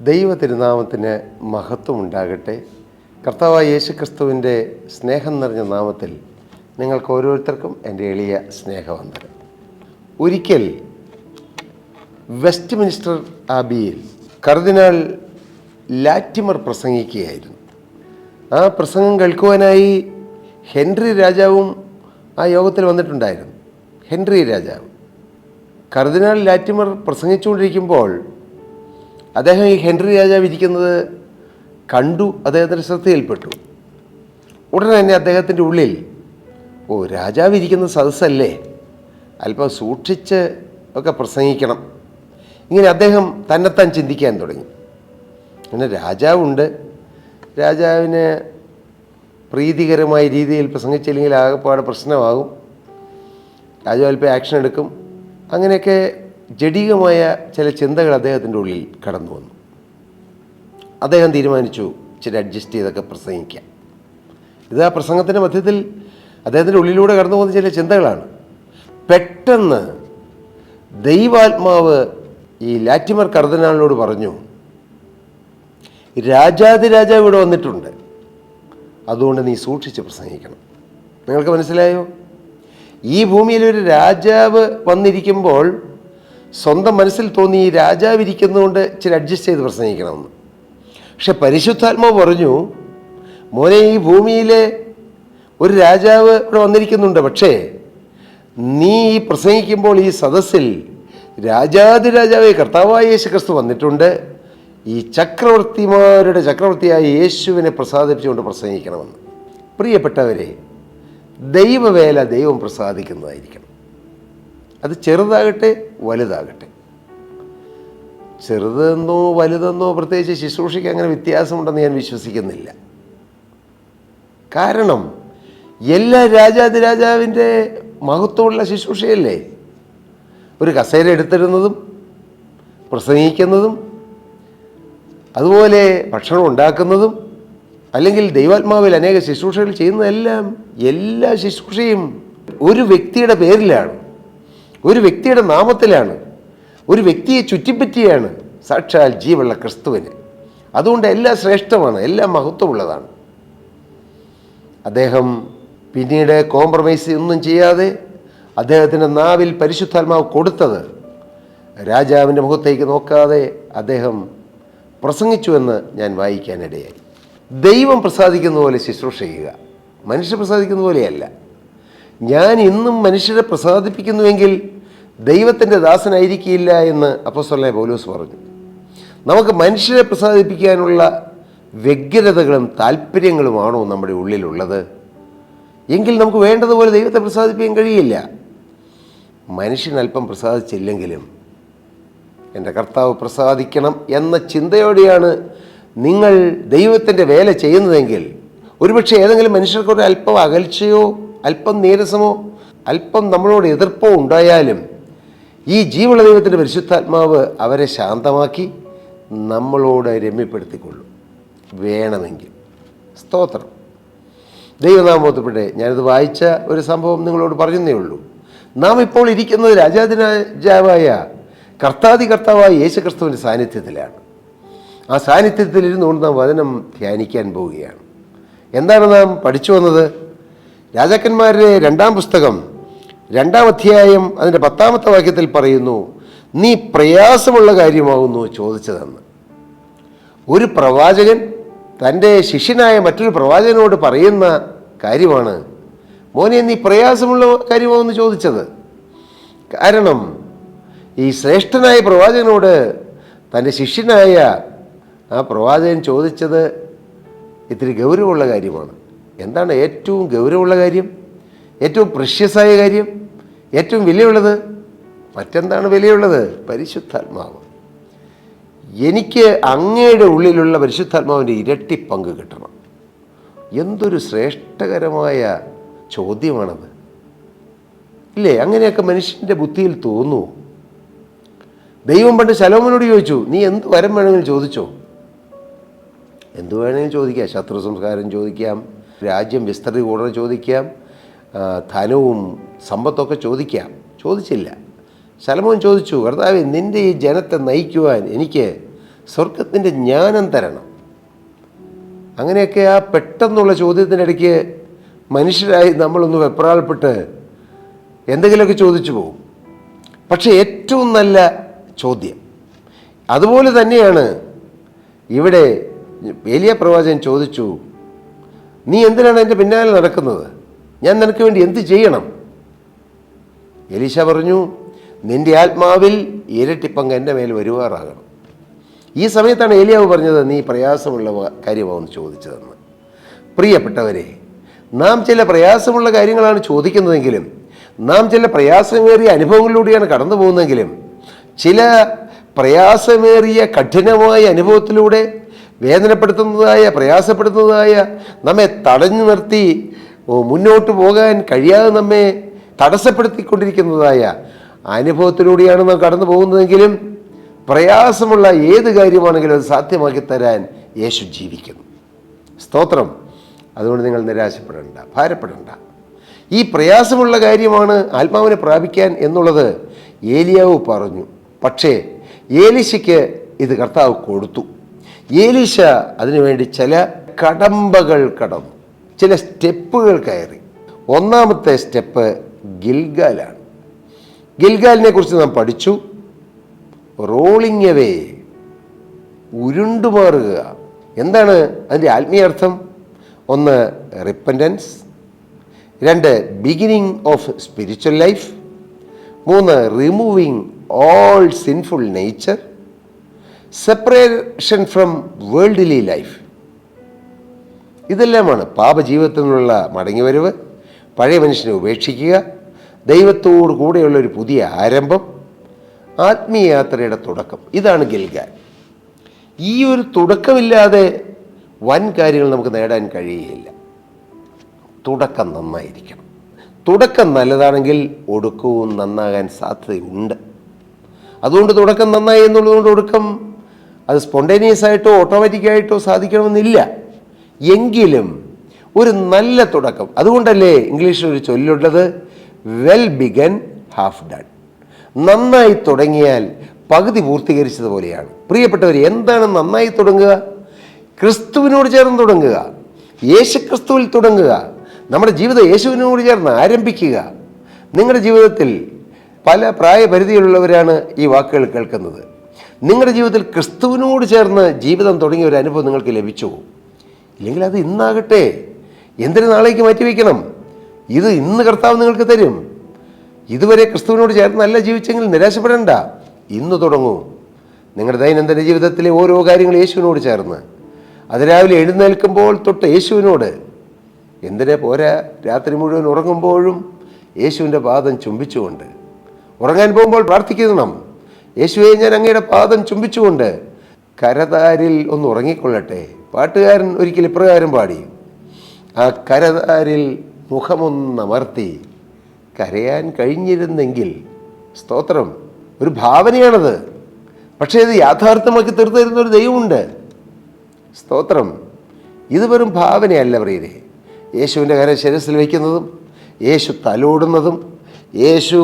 ദൈവ തിരുനാമത്തിന് മഹത്വമുണ്ടാകട്ടെ. കർത്താവായ യേശുക്രിസ്തുവിൻ്റെ സ്നേഹം നിറഞ്ഞ നാമത്തിൽ നിങ്ങൾക്ക് ഓരോരുത്തർക്കും എൻ്റെ എളിയ സ്നേഹവന്ദനം. ഒരിക്കൽ വെസ്റ്റ് മിനിസ്റ്റർ ആബിയിൽ കർദിനാൾ ലാറ്റിമർ പ്രസംഗിക്കുകയായിരുന്നു. ആ പ്രസംഗം കേൾക്കുവാനായി ഹെൻറി രാജാവും ആ യോഗത്തിൽ വന്നിട്ടുണ്ടായിരുന്നു. ഹെൻറി രാജാവ് കർദിനാൾ ലാറ്റിമർ പ്രസംഗിച്ചുകൊണ്ടിരിക്കുമ്പോൾ അദ്ദേഹം ഈ ഹെൻറി രാജാവ് ഇരിക്കുന്നത് കണ്ടു. അദ്ദേഹത്തിൻ്റെ ശ്രദ്ധയിൽപ്പെട്ടു. ഉടനെ തന്നെ അദ്ദേഹത്തിൻ്റെ ഉള്ളിൽ, രാജാവ് ഇരിക്കുന്ന സദസ്സല്ലേ, അല്പം സൂക്ഷിച്ച് ഒക്കെ പ്രസംഗിക്കണം, ഇങ്ങനെ അദ്ദേഹം തന്നെത്താൻ ചിന്തിക്കാൻ തുടങ്ങി. അങ്ങനെ രാജാവുണ്ട്, രാജാവിന് പ്രീതികരമായ രീതിയിൽ പ്രസംഗിച്ചില്ലെങ്കിൽ ആകെപ്പാട് പ്രശ്നമാകും, രാജാവ് അല്പം ആക്ഷൻ എടുക്കും. അങ്ങനെയൊക്കെ ജഡികമായ ചില ചിന്തകൾ അദ്ദേഹത്തിൻ്റെ ഉള്ളിൽ കടന്നു വന്നു. അദ്ദേഹം തീരുമാനിച്ചു ഇച്ചിരി അഡ്ജസ്റ്റ് ചെയ്തൊക്കെ പ്രസംഗിക്കാം. ഇത് ആ പ്രസംഗത്തിൻ്റെ മധ്യത്തിൽ അദ്ദേഹത്തിൻ്റെ ഉള്ളിലൂടെ കടന്നു പോകുന്ന ചില ചിന്തകളാണ്. പെട്ടെന്ന് ദൈവാത്മാവ് ഈ ലാറ്റിമർ കർദിനാളിനോട് പറഞ്ഞു, രാജാതിരാജാവ് ഇവിടെ വന്നിട്ടുണ്ട്, അതുകൊണ്ട് നീ സൂക്ഷിച്ച് പ്രസംഗിക്കണം. നിങ്ങൾക്ക് മനസ്സിലായോ? ഈ ഭൂമിയിലൊരു രാജാവ് വന്നിരിക്കുമ്പോൾ സ്വന്തം മനസ്സിൽ തോന്നി ഈ രാജാവ് ഇരിക്കുന്നതുകൊണ്ട് ഇച്ചിരി അഡ്ജസ്റ്റ് ചെയ്ത് പ്രസംഗിക്കണമെന്ന്. പക്ഷെ പരിശുദ്ധാത്മാവ് പറഞ്ഞു, മോനെ, ഈ ഭൂമിയിലെ ഒരു രാജാവ് ഇവിടെ വന്നിരിക്കുന്നുണ്ട്, പക്ഷേ നീ ഈ പ്രസംഗിക്കുമ്പോൾ ഈ സദസ്സിൽ രാജാതിരാജാവേ കർത്താവായ യേശുക്രിസ്തു വന്നിട്ടുണ്ട്, ഈ ചക്രവർത്തിമാരുടെ ചക്രവർത്തിയായ യേശുവിനെ പ്രസാദിപ്പിച്ചുകൊണ്ട് പ്രസംഗിക്കണമെന്ന്. പ്രിയപ്പെട്ടവരെ, ദൈവവേല ദൈവം പ്രസാദിക്കുന്നതായിരിക്കണം. അത് ചെറുതാകട്ടെ വലുതാകട്ടെ. ചെറുതെന്നോ വലുതെന്നോ പ്രത്യേകിച്ച് ശുശ്രൂഷയ്ക്ക് അങ്ങനെ വ്യത്യാസമുണ്ടെന്ന് ഞാൻ വിശ്വസിക്കുന്നില്ല. കാരണം എല്ലാ രാജാതിരാജാവിൻ്റെ മഹത്വമുള്ള ശുശ്രൂഷയല്ലേ. ഒരു കസേര എടുത്തിരുന്നതും പ്രസംഗിക്കുന്നതും അതുപോലെ ഭക്ഷണം ഉണ്ടാക്കുന്നതും അല്ലെങ്കിൽ ദൈവാത്മാവിൽ അനേക ശുശ്രൂഷകൾ ചെയ്യുന്നതെല്ലാം, എല്ലാ ശുശ്രൂഷയും ഒരു വ്യക്തിയുടെ പേരിലാണ്, ഒരു വ്യക്തിയുടെ നാമത്തിലാണ്, ഒരു വ്യക്തിയെ ചുറ്റിപ്പറ്റിയാണ്, സാക്ഷാൽ ജീവനുള്ള ക്രിസ്തുവിന്. അതുകൊണ്ട് എല്ലാം ശ്രേഷ്ഠമാണ്, എല്ലാം മഹത്വമുള്ളതാണ്. അദ്ദേഹം പിന്നീട് കോംപ്രമൈസ് ഒന്നും ചെയ്യാതെ അദ്ദേഹത്തിൻ്റെ നാവിൽ പരിശുദ്ധാത്മാവ് കൊടുത്തത് രാജാവിൻ്റെ മുഖത്തേക്ക് നോക്കാതെ അദ്ദേഹം പ്രസംഗിച്ചുവെന്ന് ഞാൻ വായിക്കാനിടയായി. ദൈവം പ്രസാദിക്കുന്ന പോലെ ശുശ്രൂഷ ചെയ്യുക, മനുഷ്യർ പ്രസാദിക്കുന്ന പോലെയല്ല. ഞാൻ ഇന്നും മനുഷ്യരെ പ്രസാദിപ്പിക്കുന്നുവെങ്കിൽ ദൈവത്തിൻ്റെ ദാസനായിരിക്കില്ല എന്ന് അപ്പോസ്തലനായ പൗലോസ് പറഞ്ഞു. നമുക്ക് മനുഷ്യരെ പ്രസാദിപ്പിക്കാനുള്ള വ്യഗ്രതകളും താല്പര്യങ്ങളുമാണോ നമ്മുടെ ഉള്ളിലുള്ളത്? എങ്കിൽ നമുക്ക് വേണ്ടതുപോലെ ദൈവത്തെ പ്രസാദിപ്പിക്കാൻ കഴിയില്ല. മനുഷ്യൻ അല്പം പ്രസാദിച്ചില്ലെങ്കിലും എൻ്റെ കർത്താവ് പ്രസാദിക്കണം എന്ന ചിന്തയോടെയാണ് നിങ്ങൾ ദൈവത്തിൻ്റെ വേല ചെയ്യുന്നതെങ്കിൽ, ഒരുപക്ഷെ ഏതെങ്കിലും മനുഷ്യർക്കൊരു അല്പം അകൽച്ചയോ അല്പം നീരസമോ അല്പം നമ്മളോട് എതിർപ്പോ ഉണ്ടായാലും ഈ ജീവനുള്ള ദൈവത്തിൻ്റെ പരിശുദ്ധാത്മാവ് അവരെ ശാന്തമാക്കി നമ്മളോട് രമ്യപ്പെടുത്തിക്കൊള്ളും, വേണമെങ്കിൽ. സ്തോത്രം. ദൈവനാമോത്തപ്പെടെ ഞാനിത് വായിച്ച ഒരു സംഭവം നിങ്ങളോട് പറഞ്ഞതേ ഉള്ളൂ. നാം ഇപ്പോൾ ഇരിക്കുന്നത് രാജാതിരാജാവായ കർത്താവായ യേശുക്രിസ്തുവിൻ്റെ സാന്നിധ്യത്തിലാണ്. ആ സാന്നിധ്യത്തിൽ ഇരുന്നുകൊണ്ട് നാം വചനം ധ്യാനിക്കാൻ പോവുകയാണ്. എന്താണ് നാം പഠിച്ചു വന്നത്? രാജാക്കന്മാരുടെ 2-ാം പുസ്തകം 2-ാം അധ്യായം അതിൻ്റെ 10-ാമത്തെ വാക്യത്തിൽ പറയുന്നു, നീ പ്രയാസമുള്ള കാര്യമാകുന്നു ചോദിച്ചതെന്ന്. ഒരു പ്രവാചകൻ തൻ്റെ ശിഷ്യനായ മറ്റൊരു പ്രവാചകനോട് പറയുന്ന കാര്യമാണ്, മോനെ, നീ പ്രയാസമുള്ള കാര്യമാകുന്നു ചോദിച്ചത്. കാരണം ഈ ശ്രേഷ്ഠനായ പ്രവാചകനോട് തൻ്റെ ശിഷ്യനായ ആ പ്രവാചകൻ ചോദിച്ചത് ഇത്തിരി ഗൗരവമുള്ള കാര്യമാണ്. എന്താണ് ഏറ്റവും ഗൗരവമുള്ള കാര്യം? ഏറ്റവും പ്രഷ്യസായ കാര്യം, ഏറ്റവും വിലയുള്ളത്? മറ്റെന്താണ് വിലയുള്ളത്? പരിശുദ്ധാത്മാവ്. എനിക്ക് അങ്ങയുടെ ഉള്ളിലുള്ള പരിശുദ്ധാത്മാവിൻ്റെ ഇരട്ടി പങ്ക് കിട്ടണം. എന്തൊരു ശ്രേഷ്ഠകരമായ ചോദ്യമാണത്, ഇല്ലേ? അങ്ങനെയൊക്കെ മനുഷ്യൻ്റെ ബുദ്ധിയിൽ തോന്നുമോ? ദൈവം പണ്ട് ശലോമോനോട് ചോദിച്ചു, നീ എന്ത് വരം വേണമെങ്കിലും ചോദിച്ചോ. എന്തു വേണമെങ്കിലും ചോദിക്കാം. ശത്രു സംസ്കാരം ചോദിക്കാം, രാജ്യം വിസ്തൃതി കൂടണം ചോദിക്കാം, ധനവും സമ്പത്തൊക്കെ ചോദിക്കാം. ചോദിച്ചില്ല. ശലോമോൻ ചോദിച്ചു, കർത്താവേ, നിൻ്റെ ഈ ജനത്തെ നയിക്കുവാൻ എനിക്ക് സ്വർഗത്തിൻ്റെ ജ്ഞാനം തരണം. അങ്ങനെയൊക്കെ ആ പെട്ടെന്നുള്ള ചോദ്യത്തിനിടയ്ക്ക് മനുഷ്യരായി നമ്മളൊന്ന് വെപ്രാളപ്പെട്ട് എന്തെങ്കിലുമൊക്കെ ചോദിച്ചു പോകും. പക്ഷേ ഏറ്റവും നല്ല ചോദ്യം അതുപോലെ തന്നെയാണ് ഇവിടെ ഏലിയ പ്രവാചകൻ ചോദിച്ചു, നീ എന്തിനാണ് എൻ്റെ പിന്നാലെ നടക്കുന്നത്? ഞാൻ നിനക്ക് വേണ്ടി എന്ത് ചെയ്യണം? എലീശ പറഞ്ഞു, നിൻ്റെ ആത്മാവിൽ ഇരട്ടിപ്പങ്ക് എൻ്റെ മേൽ വരുവാറാകണം. ഈ സമയത്താണ് ഏലിയാവ് പറഞ്ഞത്, നീ പ്രയാസമുള്ള കാര്യമാണെന്ന് ചോദിച്ചതെന്ന്. പ്രിയപ്പെട്ടവരെ, നാം ചില പ്രയാസമുള്ള കാര്യങ്ങളാണ് ചോദിക്കുന്നതെങ്കിലും, നാം ചില പ്രയാസമേറിയ അനുഭവങ്ങളിലൂടെയാണ് കടന്നു പോകുന്നതെങ്കിലും, ചില പ്രയാസമേറിയ കഠിനമായ അനുഭവത്തിലൂടെ വേദനപ്പെടുത്തുന്നതായ, പ്രയാസപ്പെടുത്തുന്നതായ, നമ്മെ തടഞ്ഞു നിർത്തി മുന്നോട്ട് പോകാൻ കഴിയാതെ നമ്മെ തടസ്സപ്പെടുത്തിക്കൊണ്ടിരിക്കുന്നതായ അനുഭവത്തിലൂടെയാണ് നാം കടന്നു പോകുന്നതെങ്കിലും, പ്രയാസമുള്ള ഏത് കാര്യമാണെങ്കിലും അത് സാധ്യമാക്കി തരാൻ യേശു ജീവിക്കുന്നു. സ്തോത്രം. അതുകൊണ്ട് നിങ്ങൾ നിരാശപ്പെടേണ്ട, ഭാരപ്പെടേണ്ട. ഈ പ്രയാസമുള്ള കാര്യമാണ് ആത്മാവിനെ പ്രാപിക്കാൻ എന്നുള്ളത് ഏലിയാവ് പറഞ്ഞു. പക്ഷേ ഏലീശയ്ക്ക് ഇത് കർത്താവ് കൊടുത്തു. ഏലീശ അതിനുവേണ്ടി ചില കടമ്പകൾ കടന്നു, ചില സ്റ്റെപ്പുകൾ കയറി. ഒന്നാമത്തെ സ്റ്റെപ്പ് ഗിൽഗാലാണ്. ഗിൽഗാലിനെ കുറിച്ച് നാം പഠിച്ചു. റോളിങ് അവേ, ഉരുണ്ടുമാറുക. എന്താണ് അതിൻ്റെ ആത്മീയാർത്ഥം? ഒന്ന്, റിപ്പൻറ്റൻസ്. രണ്ട്, ബിഗിനിങ് ഓഫ് സ്പിരിച്വൽ ലൈഫ്. മൂന്ന്, removing all sinful nature. Separation from worldly life. ഇതെല്ലാമാണ് പാപജീവിതത്തിൽ നിന്നുള്ള മടങ്ങിവരവ്, പഴയ മനുഷ്യനെ ഉപേക്ഷിക്കുക, ദൈവത്തോടു കൂടെയുള്ള ഒരു പുതിയ ആരംഭം, ആത്മീയ യാത്രയുടെ തുടക്കം. ഇതാണ് ഗിൽഗാൽ. ഈ ഒരു തുടക്കമില്ലാതെ വൻ കാര്യങ്ങൾ നമുക്ക് നേടാൻ കഴിയുകയില്ല. തുടക്കം നന്നായിരിക്കണം. തുടക്കം നല്ലതാണെങ്കിൽ ഒടുക്കവും നന്നാകാൻ സാധ്യതയുണ്ട്. അതുകൊണ്ട് തുടക്കം നന്നായി എന്നുള്ളതുകൊണ്ട് ഒടുക്കം അത് സ്പോണ്ടേനിയസ് ആയിട്ടോ ഓട്ടോമാറ്റിക്കായിട്ടോ സാധിക്കണമെന്നില്ല. എങ്കിലും ഒരു നല്ല തുടക്കം. അതുകൊണ്ടല്ലേ ഇംഗ്ലീഷിൽ ഒരു ചൊല്ലുള്ളത്, വെൽ ബിഗൻ ഹാഫ് ഡൺ. നന്നായി തുടങ്ങിയാൽ പകുതി പൂർത്തീകരിച്ചതുപോലെയാണ്. പ്രിയപ്പെട്ടവർ, എന്താണ് നന്നായി തുടങ്ങുക? ക്രിസ്തുവിനോട് ചേർന്ന് തുടങ്ങുക, യേശുക്രിസ്തുവിൽ തുടങ്ങുക. നമ്മുടെ ജീവിതം യേശുവിനോട് ചേർന്ന് ആരംഭിക്കുക. നിങ്ങളുടെ ജീവിതത്തിൽ പല പ്രായപരിധിയിലുള്ളവരാണ് ഈ വാക്കുകൾ കേൾക്കുന്നത്. നിങ്ങളുടെ ജീവിതത്തിൽ ക്രിസ്തുവിനോട് ചേർന്ന് ജീവിതം തുടങ്ങിയ ഒരു അനുഭവം നിങ്ങൾക്ക് ലഭിച്ചു. ഇല്ലെങ്കിൽ അത് ഇന്നാകട്ടെ. എന്തിനു നാളേക്ക് മാറ്റിവെക്കണം? ഇത് ഇന്ന് കർത്താവ് നിങ്ങൾക്ക് തരും. ഇതുവരെ ക്രിസ്തുവിനോട് ചേർന്നല്ല ജീവിച്ചെങ്കിൽ നിരാശപ്പെടേണ്ട. ഇന്ന് തുടങ്ങൂ. നിങ്ങളുടെ ദൈനംദിന ജീവിതത്തിലെ ഓരോ കാര്യങ്ങൾ യേശുവിനോട് ചേർന്ന്, അതിരാവിലെ എഴുന്നേൽക്കുമ്പോൾ തൊട്ട് യേശുവിനോട്, എന്തിനെ പോരാ രാത്രി മുഴുവൻ ഉറങ്ങുമ്പോഴും യേശുവിൻ്റെ പാദം ചുംബിച്ചുകൊണ്ട്, ഉറങ്ങാൻ പോകുമ്പോൾ പ്രാർത്ഥിക്കണം, യേശുവെ ഞാൻ അങ്ങയുടെ പാദം ചുംബിച്ചുകൊണ്ട് കരതാരിൽ ഒന്ന് ഉറങ്ങിക്കൊള്ളട്ടെ. പാട്ടുകാരൻ ഒരിക്കൽ ഇപ്രകാരം പാടി, ആ കരതാരിൽ മുഖമൊന്നമർത്തി കരയാൻ കഴിഞ്ഞിരുന്നെങ്കിൽ. സ്തോത്രം. ഒരു ഭാവനയാണത്. പക്ഷേ ഇത് യാഥാർത്ഥ്യമാക്കി തീർത്തു തരുന്ന ഒരു ദൈവമുണ്ട്. സ്തോത്രം. ഇത് വെറും ഭാവനയല്ല പ്രിയരെ. യേശുവിൻ്റെ കരം ശിരസിൽ വയ്ക്കുന്നതും, യേശു തലോടുന്നതും, യേശു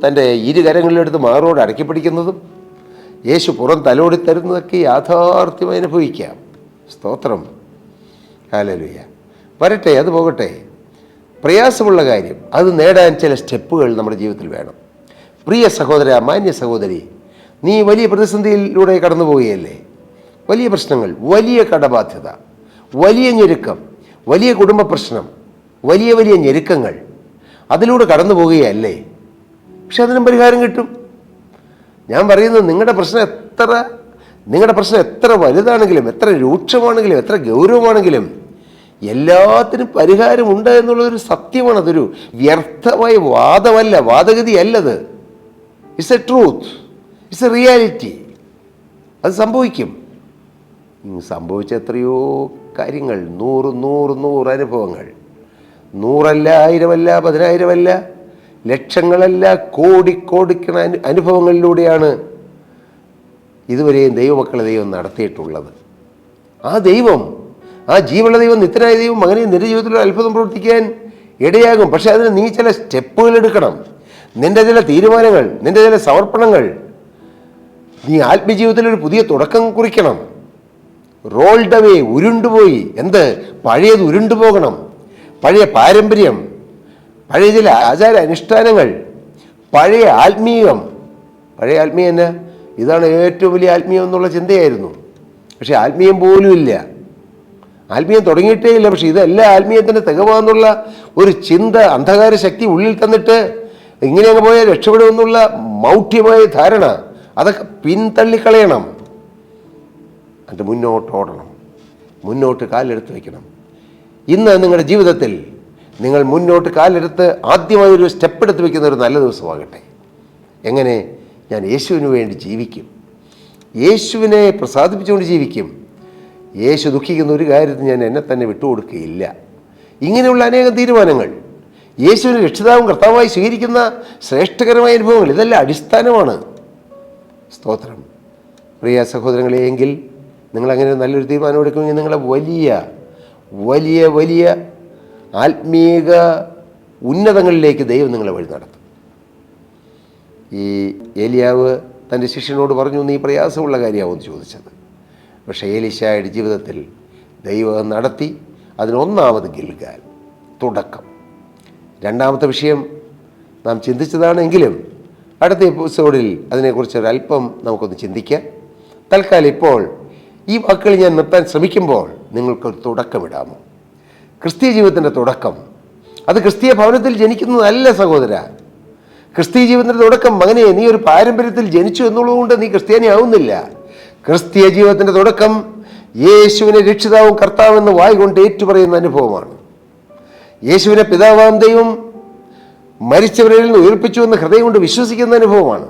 തൻ്റെ ഇരുകരങ്ങളിലെടുത്ത് മാറോട് അടക്കി പിടിക്കുന്നതും, യേശു പുറം തലോടി തരുന്നതൊക്കെ യാഥാർത്ഥ്യം അനുഭവിക്കാം. സ്തോത്രം. ഹല്ലേലൂയ. വരട്ടെ, അത് പോകട്ടെ. പ്രയാസമുള്ള കാര്യം അത് നേടാൻ ചില സ്റ്റെപ്പുകൾ നമ്മുടെ ജീവിതത്തിൽ വേണം. പ്രിയ സഹോദര, മാന്യ സഹോദരി, നീ വലിയ പ്രതിസന്ധിയിലൂടെ കടന്നു പോവുകയല്ലേ? വലിയ പ്രശ്നങ്ങൾ, വലിയ കടബാധ്യത, വലിയ ഞെരുക്കം, വലിയ കുടുംബ പ്രശ്നം, വലിയ വലിയ ഞെരുക്കങ്ങൾ, അതിലൂടെ കടന്നു പോവുകയല്ലേ? പക്ഷെ അതിനും പരിഹാരം കിട്ടും. ഞാൻ പറയുന്നത്, നിങ്ങളുടെ പ്രശ്നം എത്ര വലുതാണെങ്കിലും, എത്ര രൂക്ഷമാണെങ്കിലും, എത്ര ഗൗരവമാണെങ്കിലും എല്ലാത്തിനും പരിഹാരമുണ്ട് എന്നുള്ളതൊരു സത്യമാണ്. അതൊരു വ്യർത്ഥമായ വാദമല്ല, വാദഗതിയല്ലത്. It's a truth, it's a reality. അത് സംഭവിക്കും. സംഭവിച്ച എത്രയോ കാര്യങ്ങൾ, 100 അനുഭവങ്ങൾ, 100 1000 10,000 ലക്ഷങ്ങളല്ല, കോടിക്കണ അനുഭവങ്ങളിലൂടെയാണ് ഇതുവരെയും ദൈവമക്കളെ ദൈവം നടത്തിയിട്ടുള്ളത്. ആ ദൈവം, ആ ജീവനുള്ള ദൈവം, നിത്യനായ ദൈവം അങ്ങനെ നിന്റെ ജീവിതത്തിൽ അത്ഭുതം പ്രവർത്തിക്കാൻ ഇടയാകും. പക്ഷേ അതിന് നീ ചില സ്റ്റെപ്പുകൾ എടുക്കണം. നിന്റെ ചില തീരുമാനങ്ങൾ, നിന്റെ ചില സമർപ്പണങ്ങൾ, നീ ആത്മജീവിതത്തിൽ ഒരു പുതിയ തുടക്കം കുറിക്കണം. Rolled away, ഉരുണ്ടുപോയി. എന്ത്? പഴയത് ഉരുണ്ടുപോകണം. പഴയ പാരമ്പര്യം, പഴയ ചില ആചാര അനുഷ്ഠാനങ്ങൾ, പഴയ ആത്മീയം. പഴയ ആത്മീയം തന്നെ, ഇതാണ് ഏറ്റവും വലിയ ആത്മീയം എന്നുള്ള ചിന്തയായിരുന്നു. പക്ഷെ ആത്മീയം പോലും ഇല്ല. ആത്മീയം തുടങ്ങിയിട്ടേ ഇല്ല. പക്ഷെ ഇതെല്ലാം ആത്മീയത്തിൻ്റെ തികവാന്നുള്ള ഒരു ചിന്ത, അന്ധകാര ശക്തി ഉള്ളിൽ തന്നിട്ട് ഇങ്ങനെ അങ്ങ് പോയാൽ രക്ഷപ്പെടുമെന്നുള്ള മൗഢ്യമായ ധാരണ, അതൊക്കെ പിന്തള്ളിക്കളയണം. അത് മുന്നോട്ട് ഓടണം, മുന്നോട്ട് കാലെടുത്ത് വയ്ക്കണം. ഇന്ന് നിങ്ങളുടെ ജീവിതത്തിൽ നിങ്ങൾ മുന്നോട്ട് കാലെടുത്ത് ആദ്യമായി ഒരു സ്റ്റെപ്പ് എടുത്ത് വയ്ക്കുന്ന ഒരു നല്ല ദിവസമാകട്ടെ. എങ്ങനെ? ഞാൻ യേശുവിന് വേണ്ടി ജീവിക്കും, യേശുവിനെ പ്രസാദിപ്പിച്ചുകൊണ്ട് ജീവിക്കും, യേശു ദുഃഖിക്കുന്ന ഒരു കാര്യത്തിൽ ഞാൻ എന്നെ തന്നെ വിട്ടുകൊടുക്കുകയില്ല. ഇങ്ങനെയുള്ള അനേകം തീരുമാനങ്ങൾ, യേശുവിനെ രക്ഷിതാവും കർത്താവായി സ്വീകരിക്കുന്ന ശ്രേഷ്ഠകരമായ അനുഭവങ്ങൾ, ഇതെല്ലാം അടിസ്ഥാനമാണ്. സ്തോത്രം. പ്രിയ സഹോദരങ്ങളെ, എങ്കിൽ നിങ്ങളങ്ങനെ നല്ലൊരു തീരുമാനം എടുക്കുമെങ്കിൽ നിങ്ങളെ വലിയ വലിയ വലിയ ആത്മീക ഉന്നതങ്ങളിലേക്ക് ദൈവം നിങ്ങളെ വഴി നടത്തും. ഈ ഏലിയാവ് തൻ്റെ ശിഷ്യനോട് പറഞ്ഞു, നീ പ്രയാസമുള്ള കാര്യമാവുമെന്ന് ചോദിച്ചത്. പക്ഷേ ഏലീശായുടെ ജീവിതത്തിൽ ദൈവം നടത്തി. അതിനൊന്നാമത് ഗിൽഗാൽ, തുടക്കം. രണ്ടാമത്തെ വിഷയം നാം ചിന്തിച്ചതാണെങ്കിലും അടുത്ത എപ്പിസോഡിൽ അതിനെക്കുറിച്ചൊരല്പം നമുക്കൊന്ന് ചിന്തിക്കാം. തൽക്കാലം ഇപ്പോൾ ഈ വാക്കുകൾ ഞാൻ നിർത്താൻ ശ്രമിക്കുമ്പോൾ നിങ്ങൾക്കൊരു തുടക്കമിടാമോ? ക്രിസ്തീയ ജീവിതത്തിൻ്റെ തുടക്കം, അത് ക്രിസ്തീയ ഭവനത്തിൽ ജനിക്കുന്നതല്ല സഹോദര. ക്രിസ്തീയ ജീവിതത്തിൻ്റെ തുടക്കം, മകനെ, നീ ഒരു പാരമ്പര്യത്തിൽ ജനിച്ചു എന്നുള്ളതുകൊണ്ട് നീ ക്രിസ്ത്യാനി ആവുന്നില്ല. ക്രിസ്തീയ ജീവിതത്തിൻ്റെ തുടക്കം യേശുവിനെ രക്ഷിതാവും കർത്താവെന്ന് വായ്കൊണ്ട് ഏറ്റുപറയുന്ന അനുഭവമാണ്. യേശുവിനെ പിതാവാം ദൈവം മരിച്ചവരിൽ നിന്ന് ഉയർപ്പിച്ചുവെന്ന് ഹൃദയം കൊണ്ട് വിശ്വസിക്കുന്ന അനുഭവമാണ്.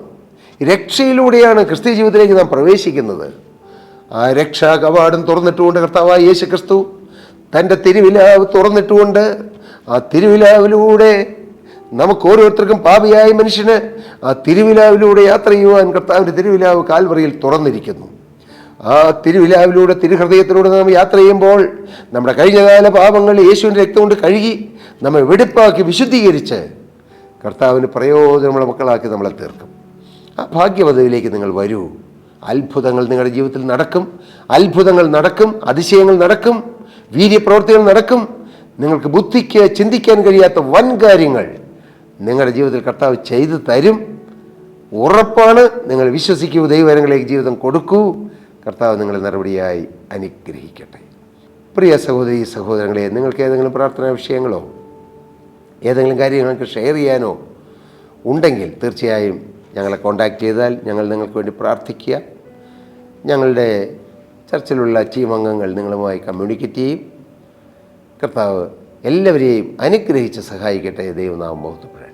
രക്ഷയിലൂടെയാണ് ക്രിസ്തീയ ജീവിതത്തിലേക്ക് നാം പ്രവേശിക്കുന്നത്. ആ രക്ഷാ കവാടം തുറന്നിട്ടുകൊണ്ട് കർത്താവായ യേശു ക്രിസ്തു തൻ്റെ തിരുവിലാവ് തുറന്നിട്ടുകൊണ്ട് ആ തിരുവിലാവിലൂടെ നമുക്ക് ഓരോരുത്തർക്കും, പാപിയായ മനുഷ്യന് ആ തിരുവിലാവിലൂടെ യാത്ര ചെയ്യുവാൻ കർത്താവിൻ്റെ തിരുവിലാവ് കാൽവറിയിൽ തുറന്നിരിക്കുന്നു. ആ തിരുവിലാവിലൂടെ, തിരുഹൃദയത്തിലൂടെ നാം യാത്ര ചെയ്യുമ്പോൾ നമ്മുടെ കഴിഞ്ഞകാല പാപങ്ങൾ യേശുവിൻ്റെ രക്തം കൊണ്ട് കഴുകി നമ്മെ വെടിപ്പാക്കി വിശുദ്ധീകരിച്ച് കർത്താവിന് പ്രയോജനമുള്ള മക്കളാക്കി നമ്മളെ തീർക്കും. ആ ഭാഗ്യപദവിയിലേക്ക് നിങ്ങൾ വരൂ. അത്ഭുതങ്ങൾ നിങ്ങളുടെ ജീവിതത്തിൽ നടക്കും, അത്ഭുതങ്ങൾ നടക്കും, അതിശയങ്ങൾ നടക്കും, വീര്യപ്രവർത്തികൾ നടക്കും. നിങ്ങൾക്ക് ബുദ്ധിക്ക് ചിന്തിക്കാൻ കഴിയാത്ത വൻ കാര്യങ്ങൾ നിങ്ങളുടെ ജീവിതത്തിൽ കർത്താവ് ചെയ്തു തരും. ഉറപ്പാണ്. നിങ്ങൾ വിശ്വസിക്കൂ, ദൈവകരങ്ങളിലേക്ക് ജീവിതം കൊടുക്കൂ. കർത്താവ് നിങ്ങളെ നടപടിയായി അനുഗ്രഹിക്കട്ടെ. പ്രിയ സഹോദരി സഹോദരങ്ങളെ, നിങ്ങൾക്ക് ഏതെങ്കിലും പ്രാർത്ഥനാ വിഷയങ്ങളോ ഏതെങ്കിലും കാര്യം നിങ്ങൾക്ക് ഷെയർ ചെയ്യാനോ ഉണ്ടെങ്കിൽ തീർച്ചയായും ഞങ്ങളെ കോൺടാക്റ്റ് ചെയ്താൽ ഞങ്ങൾ നിങ്ങൾക്ക് വേണ്ടി പ്രാർത്ഥിക്കുക. ഞങ്ങളുടെ ചർച്ചിലുള്ള ടീം അംഗങ്ങൾ നിങ്ങളുമായി കമ്മ്യൂണിക്കേറ്റ് ചെയ്യും. കർത്താവ് എല്ലാവരെയും അനുഗ്രഹിച്ച് സഹായിക്കട്ടെ. ദൈവനാമം മഹത്വപ്പെടട്ടെ.